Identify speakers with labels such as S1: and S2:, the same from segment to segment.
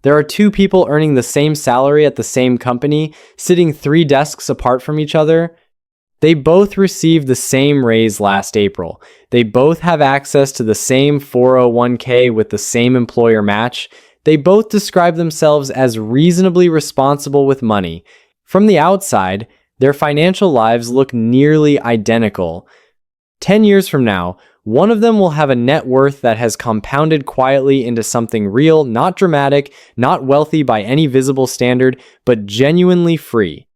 S1: There are two people earning the same salary at the same company, sitting 3 desks apart from each other. They both received the same raise last April. They both have access to the same 401k with the same employer match. They both describe themselves as reasonably responsible with money. From the outside, their financial lives look nearly identical. 10 years from now, one of them will have a net worth that has compounded quietly into something real, not dramatic, not wealthy by any visible standard, but genuinely free.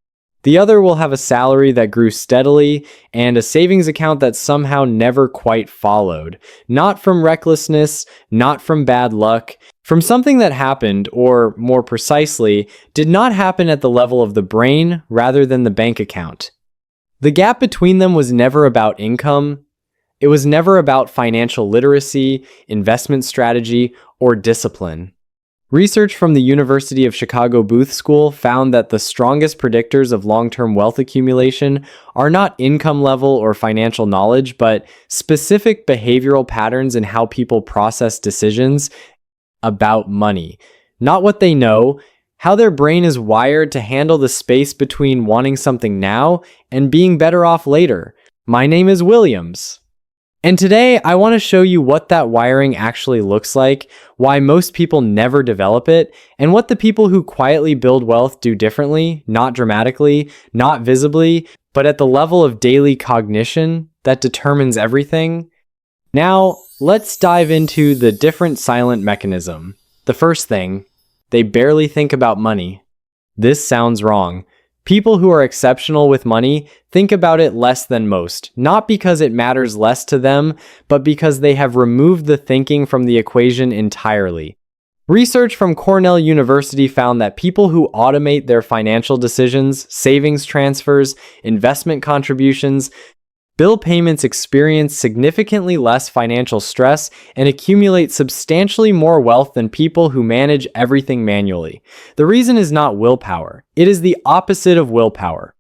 S1: The other will have a salary that grew steadily and a savings account that somehow never quite followed. Not from recklessness, not from bad luck, from something that happened, or more precisely, did not happen at the level of the brain rather than the bank account. The gap between them was never about income. It was never about financial literacy, investment strategy, or discipline. Research from the University of Chicago Booth School found that the strongest predictors of long-term wealth accumulation are not income level or financial knowledge, but specific behavioral patterns in how people process decisions about money. Not what they know, how their brain is wired to handle the space between wanting something now and being better off later. My name is Williams. And today, I want to show you what that wiring actually looks like, why most people never develop it, and what the people who quietly build wealth do differently, not dramatically, not visibly, but at the level of daily cognition that determines everything. Now, let's dive into the different silent mechanism. The first thing, they barely think about money. This sounds wrong. People who are exceptional with money think about it less than most, not because it matters less to them, but because they have removed the thinking from the equation entirely. Research from Cornell University found that people who automate their financial decisions, savings transfers, investment contributions, bill payments experience significantly less financial stress and accumulate substantially more wealth than people who manage everything manually. The reason is not willpower. It is the opposite of willpower.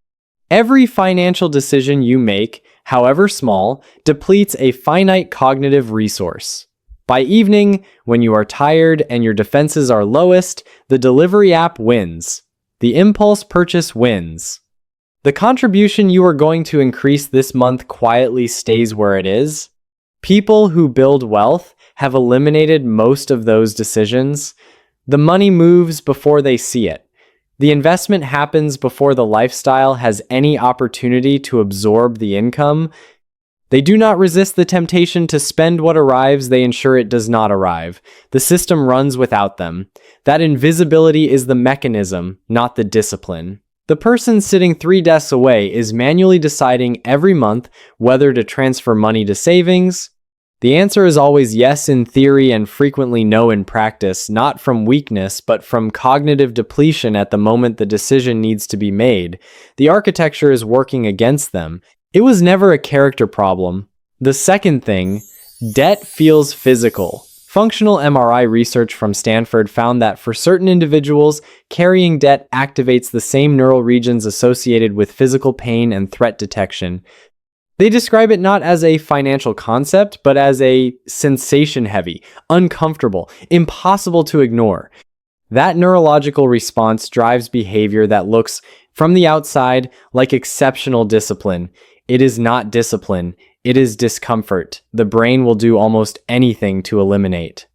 S1: Every financial decision you make, however small, depletes a finite cognitive resource. By evening, when you are tired and your defenses are lowest, the delivery app wins. The impulse purchase wins. The contribution you are going to increase this month quietly stays where it is. People who build wealth have eliminated most of those decisions. The money moves before they see it. The investment happens before the lifestyle has any opportunity to absorb the income. They do not resist the temptation to spend what arrives, they ensure it does not arrive. The system runs without them. That invisibility is the mechanism, not the discipline. The person sitting 3 desks away is manually deciding every month whether to transfer money to savings. The answer is always yes in theory and frequently no in practice, not from weakness, but from cognitive depletion at the moment the decision needs to be made. The architecture is working against them. It was never a character problem. The second thing, debt feels physical. Functional MRI research from Stanford found that for certain individuals, carrying debt activates the same neural regions associated with physical pain and threat detection. They describe it not as a financial concept, but as a sensation-heavy, uncomfortable, impossible to ignore. That neurological response drives behavior that looks, from the outside, like exceptional discipline. It is not discipline. It is discomfort. The brain will do almost anything to eliminate.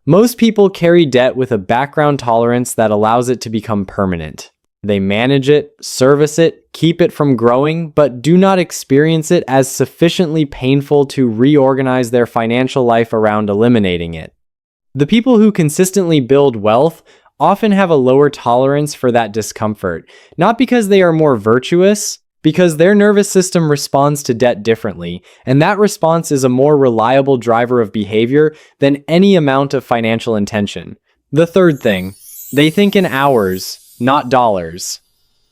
S1: Most people carry debt with a background tolerance that allows it to become permanent. They manage it, service it, keep it from growing, but do not experience it as sufficiently painful to reorganize their financial life around eliminating it. The people who consistently build wealth often have a lower tolerance for that discomfort, not because they are more virtuous, because their nervous system responds to debt differently, and that response is a more reliable driver of behavior than any amount of financial intention. The third thing, they think in hours, not dollars.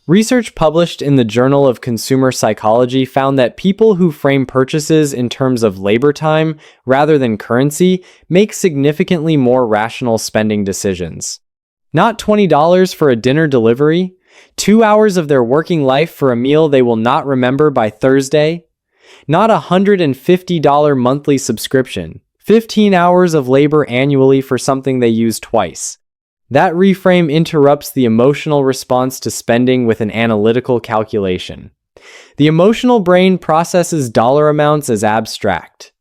S1: Research published in the Journal of Consumer Psychology found that people who frame purchases in terms of labor time rather than currency make significantly more rational spending decisions. Not $20 for a dinner delivery, 2 hours of their working life for a meal they will not remember by Thursday. Not a $150 monthly subscription, 15 hours of labor annually for something they use twice. That reframe interrupts the emotional response to spending with an analytical calculation. The emotional brain processes dollar amounts as abstract.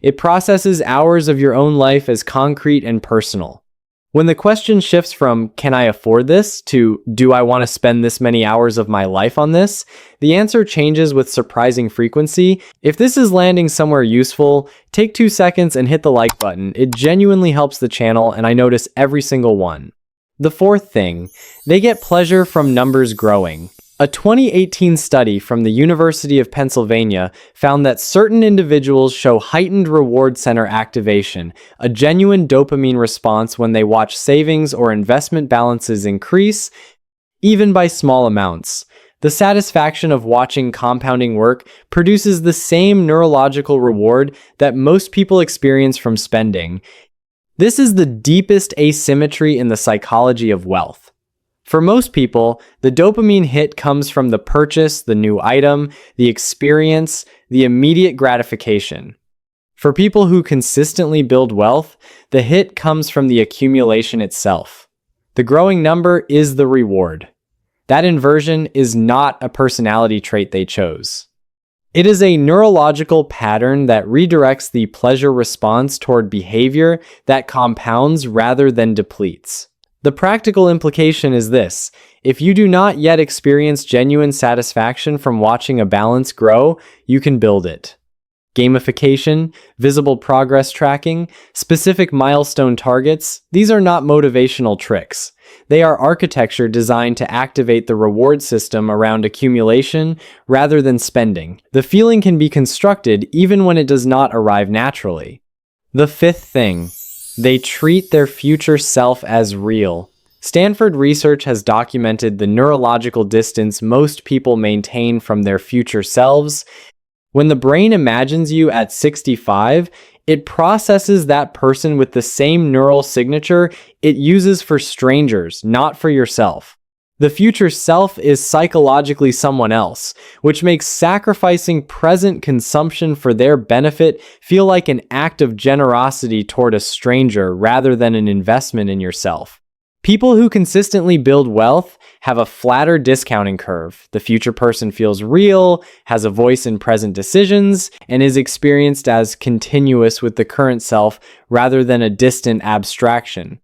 S1: It processes hours of your own life as concrete and personal. When the question shifts from, can I afford this, to, do I want to spend this many hours of my life on this, the answer changes with surprising frequency. If this is landing somewhere useful, take 2 seconds and hit the like button. It genuinely helps the channel, and I notice every single one. The fourth thing, they get pleasure from numbers growing. A 2018 study from the University of Pennsylvania found that certain individuals show heightened reward center activation, a genuine dopamine response when they watch savings or investment balances increase, even by small amounts. The satisfaction of watching compounding work produces the same neurological reward that most people experience from spending. This is the deepest asymmetry in the psychology of wealth. For most people, the dopamine hit comes from the purchase, the new item, the experience, the immediate gratification. For people who consistently build wealth, the hit comes from the accumulation itself. The growing number is the reward. That inversion is not a personality trait they chose. It is a neurological pattern that redirects the pleasure response toward behavior that compounds rather than depletes. The practical implication is this: if you do not yet experience genuine satisfaction from watching a balance grow, you can build it. Gamification, visible progress tracking, specific milestone targets, these are not motivational tricks. They are architecture designed to activate the reward system around accumulation rather than spending. The feeling can be constructed even when it does not arrive naturally. The fifth thing, they treat their future self as real. Stanford research has documented the neurological distance most people maintain from their future selves. When the brain imagines you at 65, it processes that person with the same neural signature it uses for strangers, not for yourself. The future self is psychologically someone else, which makes sacrificing present consumption for their benefit feel like an act of generosity toward a stranger rather than an investment in yourself. People who consistently build wealth have a flatter discounting curve. The future person feels real, has a voice in present decisions, and is experienced as continuous with the current self rather than a distant abstraction.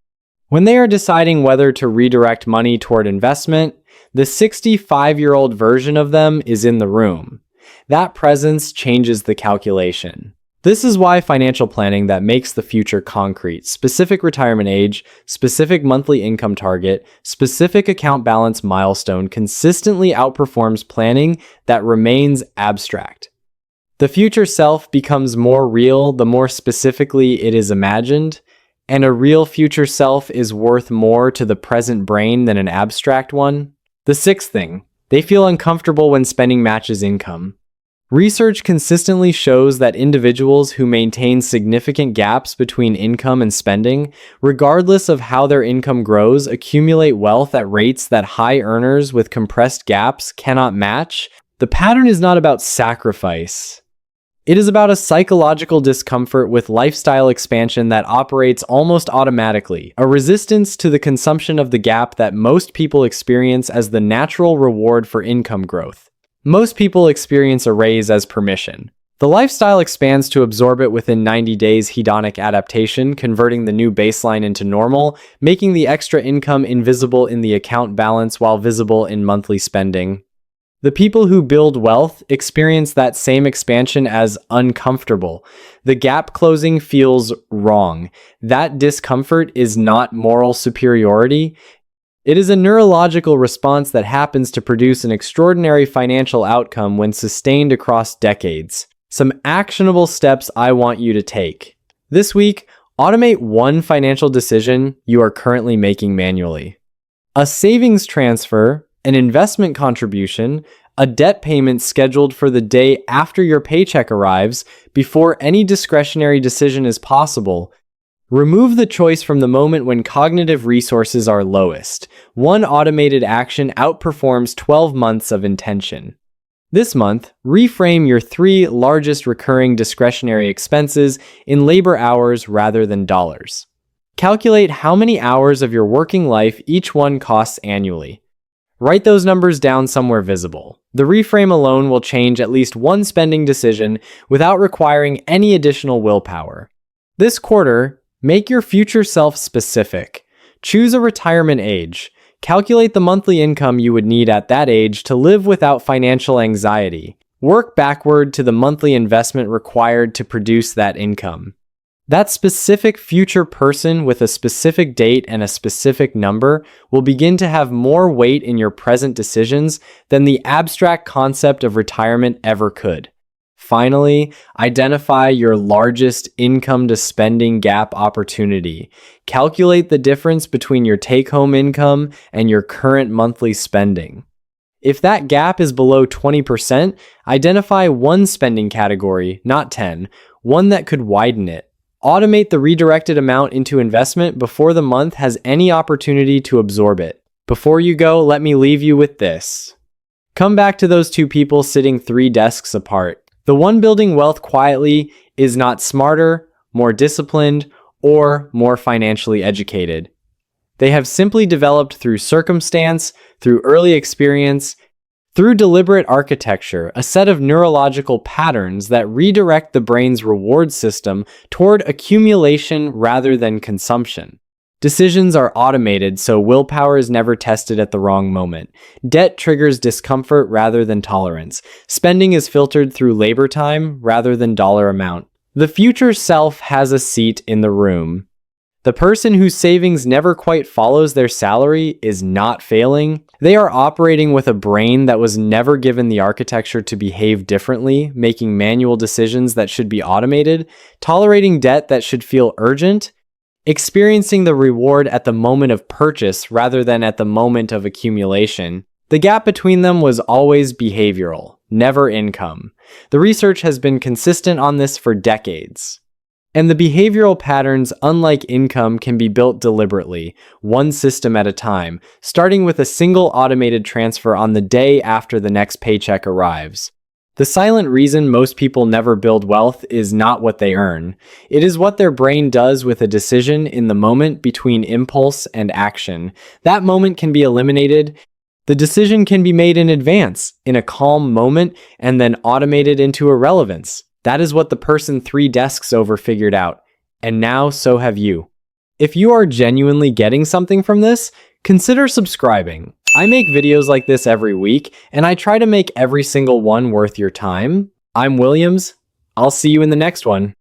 S1: When they are deciding whether to redirect money toward investment, the 65-year-old version of them is in the room. That presence changes the calculation. This is why financial planning that makes the future concrete, specific retirement age, specific monthly income target, specific account balance milestone consistently outperforms planning that remains abstract. The future self becomes more real the more specifically it is imagined, and a real future self is worth more to the present brain than an abstract one. The sixth thing, they feel uncomfortable when spending matches income. Research consistently shows that individuals who maintain significant gaps between income and spending, regardless of how their income grows, accumulate wealth at rates that high earners with compressed gaps cannot match. The pattern is not about sacrifice. It is about a psychological discomfort with lifestyle expansion that operates almost automatically, a resistance to the consumption of the gap that most people experience as the natural reward for income growth. Most people experience a raise as permission. The lifestyle expands to absorb it within 90 days hedonic adaptation, converting the new baseline into normal, making the extra income invisible in the account balance while visible in monthly spending. The people who build wealth experience that same expansion as uncomfortable. The gap closing feels wrong. That discomfort is not moral superiority. It is a neurological response that happens to produce an extraordinary financial outcome when sustained across decades. Some actionable steps I want you to take. This week, automate one financial decision you are currently making manually. A savings transfer, an investment contribution, a debt payment scheduled for the day after your paycheck arrives before any discretionary decision is possible. Remove the choice from the moment when cognitive resources are lowest. One automated action outperforms 12 months of intention. This month, reframe your 3 largest recurring discretionary expenses in labor hours rather than dollars. Calculate how many hours of your working life each one costs annually. Write those numbers down somewhere visible. The reframe alone will change at least one spending decision without requiring any additional willpower. This quarter, make your future self specific. Choose a retirement age. Calculate the monthly income you would need at that age to live without financial anxiety. Work backward to the monthly investment required to produce that income. That specific future person with a specific date and a specific number will begin to have more weight in your present decisions than the abstract concept of retirement ever could. Finally, identify your largest income to spending gap opportunity. Calculate the difference between your take-home income and your current monthly spending. If that gap is below 20%, identify one spending category, not 10, one that could widen it. Automate the redirected amount into investment before the month has any opportunity to absorb it. Before you go, let me leave you with this. Come back to those two people sitting 3 desks apart. The one building wealth quietly is not smarter, more disciplined, or more financially educated. They have simply developed through circumstance, through early experience, through deliberate architecture, a set of neurological patterns that redirect the brain's reward system toward accumulation rather than consumption. Decisions are automated, so willpower is never tested at the wrong moment. Debt triggers discomfort rather than tolerance. Spending is filtered through labor time rather than dollar amount. The future self has a seat in the room. The person whose savings never quite follows their salary is not failing. They are operating with a brain that was never given the architecture to behave differently, making manual decisions that should be automated, tolerating debt that should feel urgent, experiencing the reward at the moment of purchase rather than at the moment of accumulation. The gap between them was always behavioral, never income. The research has been consistent on this for decades. And the behavioral patterns, unlike income, can be built deliberately, one system at a time, starting with a single automated transfer on the day after the next paycheck arrives. The silent reason most people never build wealth is not what they earn. It is what their brain does with a decision in the moment between impulse and action. That moment can be eliminated. The decision can be made in advance, in a calm moment, and then automated into irrelevance. That is what the person 3 desks over figured out. And now so have you. If you are genuinely getting something from this, consider subscribing. I make videos like this every week, and I try to make every single one worth your time. I'm Williams. I'll see you in the next one.